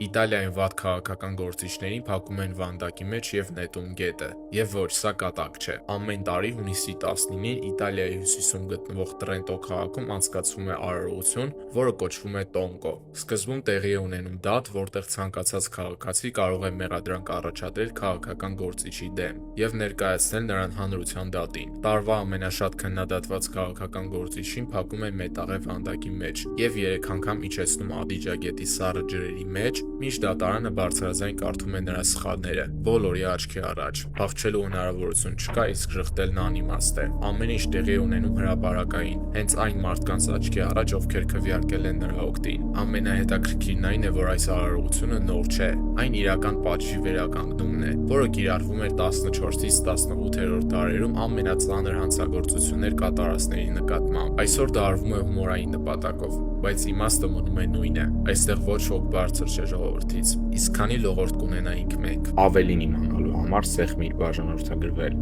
Իտալիայում վատ քաղաքական գործիչներին փակում են վանդակի մեջ և նետում գետը։ Եվ ոչ, սա կատակ չէ։ Ամեն տարի հունիսի 19-ին Իտալիայի հյուսիսում գտնվող Տրենտո քաղաքում անցկացվում է արարողություն, որը կոչվում է Տոնկո։ Սկզբում տեղի է ունենում դատ, որտեղ ցանկացած քաղաքացի կարող է մեղադրանք առաջադրել քաղաքական գործիչի դեմ և ներկայացնել նրան հանրության դատին։ Տարվա ամենաշատ քննադատված քաղաքական գործիչին փակում են մետաղե վանդակի մեջ և 3 անգամ իջեցնում Ադիջա գետի սառը ջրերի մեջ, մինչ դատարանը բարձրաձայն կարդում է նրա սխալները, բոլորի աչքի առաջ։ Փախչելու հնարավորություն չկա, իսկ ժխտելն անիմաստ է։ Ամեն ինչ տեղի է ունենում հրապարակային, հենց այն մարդկանց աչքի առաջ, ովքեր քվեարկել են նրա օգտին։ Ամենահետաքրքիրն այն է, որ այս արարողությունը նոր չէ։ Այն իրական պատժի վերականգնումն է, որը կիրառվում էր 14-ից 18-րդ դարերում ամենածանր հանցագործություններ կատարածների նկատմամբ։ Այսօր դա արվում է հումորային նպատակով, բայց իմաստը մնում է նույնը։ Այստեղ ոչ ոք բարձր չէ ժողովրդից։ Իսկ քանի լողորդ կունենայինք մենք։ Ավելին իմանալու համար սեղմիր բաժանորդագրվել։